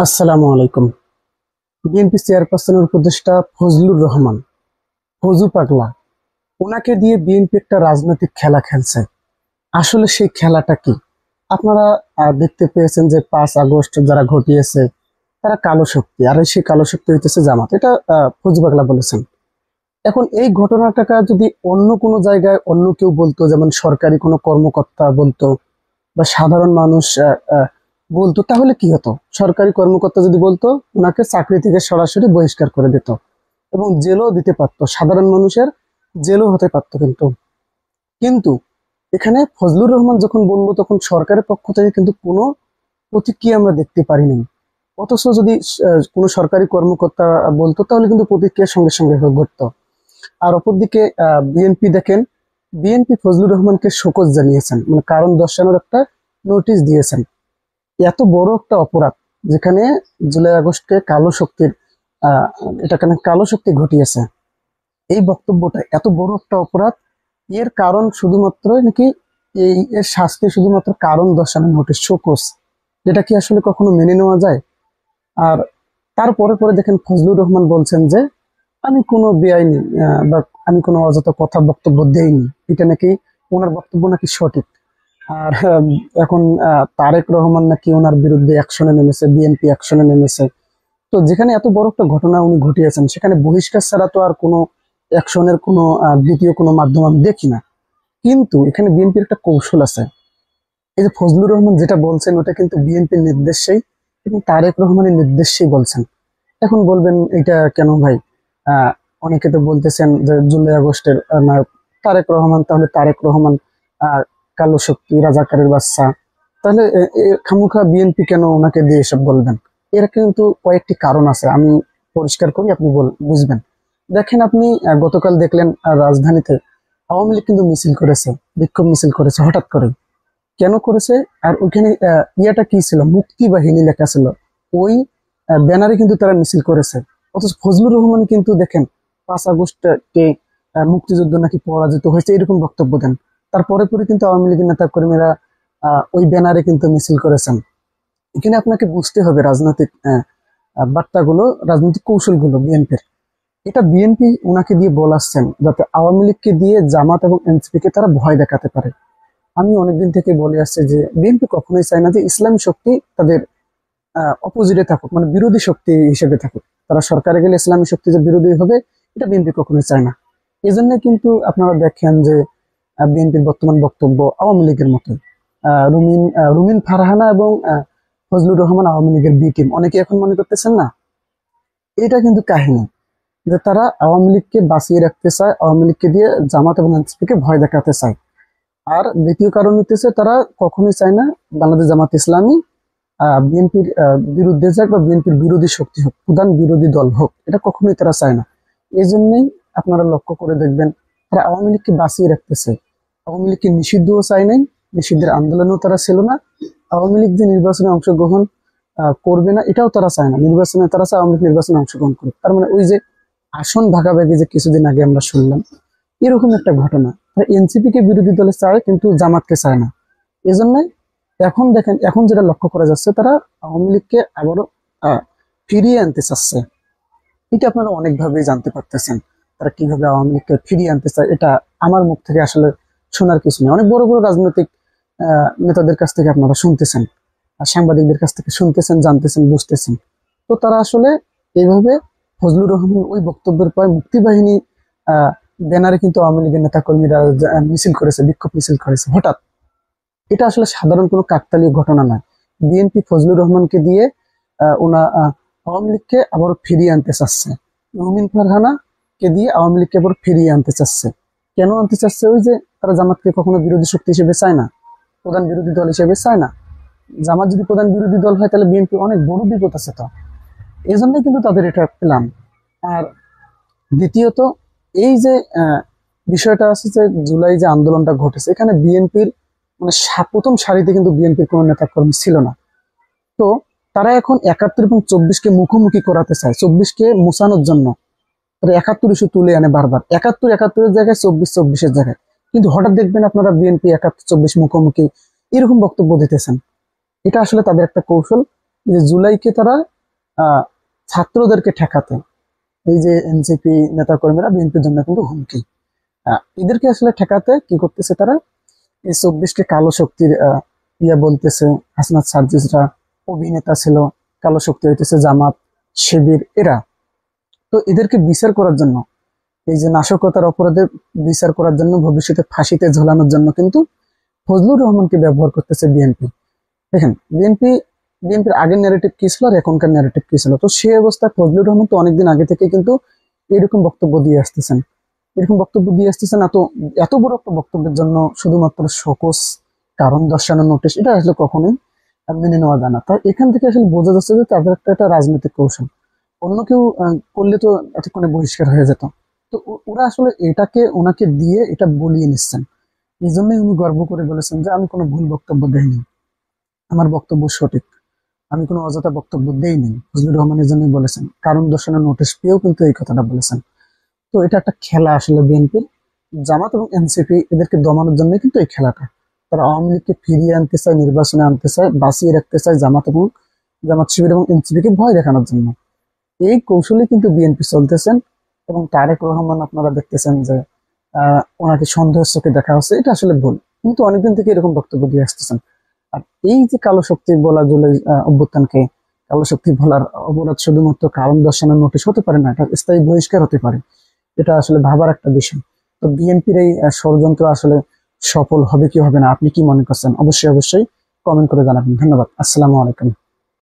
আসসালামু আলাইকুম। বিএনপি চেয়ারপারসনের উপদেষ্টা ফজলুর রহমান, ফজু পাগলা, ওনাকে দিয়ে বিএনপি একটা রাজনৈতিক খেলা খেলছে। আসলে সেই খেলাটা কি? আপনারা দেখতে পেয়েছেন যে 5 আগস্ট যারা ঘটিয়েছে তারা কালো শক্তি, আর সেই কালো শক্তি হইতেছে জামাত। এটা ফজু পাগলা বলেছেন। এখন এই ঘটনাটাকে যদি অন্য কোনো জায়গায় অন্য কেউ বলতো, যেমন সরকারি কোনো কর্মকর্তা বলতো বা সাধারণ মানুষ বলতো, তাহলে কি হতো? সরকারি কর্মকর্তা যদি বলতো, ওনাকে চাকরি থেকে সরাসরি বহিষ্কার করে দিত এবং জেলও দিতে পারতো, সাধারণ মানুষের জেলও হতে পারতো। কিন্তু কিন্তু এখানে ফজলুর রহমান যখন বললো, তখন সরকারের পক্ষ থেকে কিন্তু কোনো প্রতিক্রিয়া আমরা দেখতে পারিনি। অথচ যদি কোনো সরকারি কর্মকর্তা বলতো, তাহলে কিন্তু প্রতিক্রিয়া সঙ্গে সঙ্গে ঘটতো। আর অপরদিকে বিএনপি দেখেন, বিএনপি ফজলুর রহমানকে শোকজ জানিয়েছেন, মানে কারণ দর্শানোর একটা নোটিশ দিয়েছেন। এত বড় একটা অপরাধ, যেখানে জুলাই আগস্টকে কালো শক্তির আহ এটাকে কালো শক্তি ঘটিয়েছে, এই বক্তব্যটা এত বড় একটা অপরাধ। এর কারণ শুধুমাত্র নাকি এর শাস্তি শুধুমাত্র কারণ দর্শানোর নোটিশ, শোকজ, যেটা কি আসলে কখনো মেনে নেওয়া যায়? আর তারপরে পরে দেখেন ফজলুর রহমান বলছেন যে আমি কোনো বেআইনি বা আমি কোনো অযথা কথা বক্তব্য দেইনি। এটা নাকি ওনার বক্তব্য নাকি সঠিক। আর এখন তারেক রহমান নাকি ওনার বিরুদ্ধে অ্যাকশনে নেমেছে, বিএনপি অ্যাকশনে নেমেছে। তো যেখানে এত বড় একটা ঘটনা উনি ঘটিয়েছেন, সেখানে বহিষ্কার ছাড়া তো আর কোনো অ্যাকশনের কোনো দ্বিতীয় কোনো মাধ্যম আমি দেখি না। কিন্তু এখানে বিএনপির একটা কৌশল আছে। এই যে ফজলুর রহমান যেটা বলছেন, ওটা কিন্তু বিএনপির নির্দেশেই এবং তারেক রহমানের নির্দেশেই বলছেন। এখন বলবেন এটা কেন ভাই? আহ অনেকে তো বলতেছেন যে জুলাই আগস্টের নায়ক তারেক রহমান, তাহলে তারেক রহমান আহ কালো শক্তি, রাজাকারের বাচ্চা। তাহলে খামুখা বিএনপি কেন ওনাকে দিয়ে এসব বলবেন? এর কিন্তু কয়েকটি কারণ আছে, আমি পরিষ্কার করি, আপনি বুঝবেন। দেখেন আপনি গতকাল দেখলেন রাজধানীতে আওয়ামী লীগ কিন্তু মিছিল করেছে, বিক্ষোভ মিছিল করেছে হঠাৎ করে। কেন করেছে? আর ওইখানে ইয়াটা কি ছিল, মুক্তি বাহিনী লেখা ছিল, ওই ব্যানারে কিন্তু তারা মিছিল করেছে। অথচ ফজলুর রহমান কিন্তু দেখেন 5 আগস্টকে মুক্তিযুদ্ধ নাকি পরাজিত হয়েছে এরকম বক্তব্য দেন। তারপরে পরে কিন্তু আওয়ামী লীগের নেতা কর্মীরা ওই ব্যানারে কিন্তু মিছিল করেছেন। এখানে আপনাকে বুঝতে হবে রাজনৈতিক বার্তাগুলো, রাজনৈতিক কৌশলগুলো বিএনপির। এটা বিএনপি ওনাকে দিয়ে বলাচ্ছেন যাতে আওয়ামী লীগকে দিয়ে জামাত এবং এনসিপি কে তারা ভয় দেখাতে পারে। আমি অনেকদিন থেকে বলে আসছি যে বিএনপি কখনোই চায় না যে ইসলামী শক্তি তাদের অপোজিটে থাকুক, মানে বিরোধী শক্তি হিসেবে থাকুক। তারা সরকারে গেলে ইসলামী শক্তি যে বিরোধী হবে, এটা বিএনপি কখনোই চায় না। এই জন্য কিন্তু আপনারা দেখেন যে বিএনপির বর্তমান বক্তব্য আওয়ামী লীগের মতো। রুমিন ফারহানা এবং ফজলুর রহমান আওয়ামী লীগের বি টিম, অনেকে এখন মনে করতেছেন না? এটা কিন্তু কাহিনী যে তারা আওয়ামী লীগকে বাঁচিয়ে রাখতে চায়, আওয়ামী লীগকে দিয়ে জামাত এবং এনসিপি কে ভয় দেখাতে চায়। আর দ্বিতীয় কারণ হচ্ছে তারা কখনোই চায় না বাংলাদেশ জামাত ইসলামী বিএনপির বিরুদ্ধে যাক বা বিএনপির বিরোধী শক্তি হোক, প্রধান বিরোধী দল হোক, এটা কখনোই তারা চায় না। এই জন্যই আপনারা লক্ষ্য করে দেখবেন তারা আওয়ামী লীগকে বাঁচিয়ে রাখতেছে। আওয়ামী লীগকে নিষিদ্ধও চায় নাই, নিষিদ্ধের আন্দোলনেও তারা ছিল না। আওয়ামী লীগ যে নির্বাচনে অংশগ্রহণ করবে না, এটাও তারা চায় না। নির্বাচনে তারা চায় আওয়ামী লীগ নির্বাচনে অংশগ্রহণ করুক। তার মানে ওই যে আসন ভাগাভাগি যে কিছুদিন আগে আমরা শুনলাম, এরকম একটা ঘটনা। এনসিপি কে বিরোধী দলে চায় কিন্তু জামাতকে চায় না। এজন্য এখন দেখেন, এখন যেটা লক্ষ্য করা যাচ্ছে, তারা আওয়ামী লীগকে আবারও ফিরিয়ে আনতে চাচ্ছে। এটা আপনারা অনেকভাবেই জানতে পারতেছেন তারা কিভাবে আওয়ামী লীগকে ফিরিয়ে আনতে চায়। এটা আমার মুখ থেকে আসলে শোনার কিছু নেই, অনেক বড় বড় রাজনৈতিক নেতাদের কাছ থেকে আপনারা শুনতেছেন, আর সাংবাদিকদের কাছ থেকে শুনতেছেন, জানতেছেন, বুঝতেছেন। তো তারা আসলে এইভাবে ফজলুর রহমান ওই বক্তব্যের পর মুক্তিবাহিনী আহ ব্যানারে কিন্তু আওয়ামী লীগের নেতা কর্মীরা মিছিল করেছে, বিক্ষোভ মিছিল করেছে হঠাৎ। এটা আসলে সাধারণ কোনো কাকতালীয় ঘটনা নয়। বিএনপি ফজলুর রহমানকে দিয়ে আওয়ামী লীগকে আবার ফিরিয়ে আনতে চাচ্ছে। রুমিন ফারহানা কে দিয়ে আওয়ামী লীগকে আবার ফিরিয়ে আনতে চাচ্ছে। কেন আনতে চাচ্ছে? ওই যে তারা জামাতকে কখনো বিরোধী শক্তি হিসেবে চায় না, প্রধান বিরোধী দল হিসেবে চায় না। জামাত যদি প্রধান বিরোধী দল হয়, তাহলে বিএনপি অনেক বড় বিপদ আছে। তো এই জন্যই কিন্তু তাদের এটা প্ল্যান। আর দ্বিতীয়ত, এই যে বিষয়টা আছে যে জুলাই যে আন্দোলনটা ঘটেছে, এখানে বিএনপির মানে প্রথম সারিতে কিন্তু বিএনপির কোনো নেতাকর্মী ছিল না। তো তারা এখন 71 এবং 24-কে মুখোমুখি করাতে চায়, 24-কে মোছানোর জন্য। তারা 71 ইস্যু তুলে আনে বারবার, 71-71-এর জায়গায় 24-24-এর জায়গায়। কিন্তু হঠাৎ দেখবেন আপনারা বিএনপি 71-24 মুখোমুখি এরকম বক্তব্য দিতেছেন। এটা আসলে তাদের একটা কৌশল, যে জুলাইকে তারা ছাত্রদেরকে ঠেকাতে, এই যে এনসিপি নেতাকর্মীরা বিএনপির জন্য কিন্তু হুমকি, এদেরকে আসলে ঠেকাতে কি করতেছে তারা, এই 24টি কালো শক্তির বলতেছে। হাসনাত সার্জিসরা অভিনেতা ছিল, কালো শক্তি হইতেছে জামাত, শিবির, এরা। তো এদেরকে বিচার করার জন্য, এই যে নাশকতার অপরাধে বিচার করার জন্য, ভবিষ্যতে ফাঁসিতে ঝোলানোর জন্য কিন্তু ফজলুর রহমানকে ব্যবহার করতেছে বিএনপি। দেখেন, বিএনপির আগের ন্যারেটিভ কি ছিল আর এখনকার ন্যারেটিভ কি ছিল। তো সেই অবস্থায় ফজলুর রহমান তো অনেকদিন আগে থেকে কিন্তু এরকম বক্তব্য দিয়ে আসতেছেন, এত এত বড় একটা বক্তব্যের জন্য শুধুমাত্র শোকজ, কারণ দর্শানোর নোটিশ, এটা আসলে কখনোই মেনে নেওয়া যায় না। তাই এখান থেকে আসলে বোঝা যাচ্ছে যে তাদের একটা রাজনৈতিক কৌশল। অন্য কেউ করলে তো এতক্ষণে বহিষ্কার হয়ে যেত। তো ওরা আসলে ওনাকে দিয়ে এটা বলিয়ে নিচ্ছেন। এই জন্যই উনি গর্ব করে বলেছেন যে আমি কোনো ভুল বক্তব্য দেইনি, আমার বক্তব্য সঠিক, আমি কোনো অযথা বক্তব্য দেইনি। ফজলুর রহমান এই জন্যই বলেছেন, কারণ দর্শানোর নোটিশ পেয়েও কিন্তু এই কথাটা বলেছেন। তো এটা একটা খেলা আসলে বিএনপির। জামাত এবং এনসিপি এদেরকে দমানোর জন্য কিন্তু এই খেলাটা। তারা আওয়ামী লীগকে ফিরিয়ে আনতে চায়, নির্বাচনে আনতে চায়, বাঁচিয়ে রাখতে চায় জামাত শিবির এবং এনসিপি কে ভয় দেখানোর জন্য। এই কৌশলে কিন্তু বিএনপি চলতেছেন। এবং তারেক রহমান আপনারা দেখতেছেন যে ওনাকে সন্দেহের চোখে দেখা হচ্ছে, এটা আসলে ভুল। কিন্তু অনেকদিন থেকে এরকম বক্তব্য দিয়ে আসতেছেন। আর এই যে কালো শক্তি বলা, জুলাই অভ্যুত্থানকে কালো শক্তি বলার অপরাধ শুধুমাত্র কারণ দর্শানোর নোটিশ হতে পারে না, এটা স্থায়ী বহিষ্কার হতে পারে। এটা আসলে ভাবার একটা বিষয়। তো বিএনপির এই ষড়যন্ত্র আসলে সফল হবে কি হবে না, আপনি কি মনে করছেন? অবশ্যই কমেন্ট করে জানাবেন। ধন্যবাদ। আসসালামু আলাইকুম।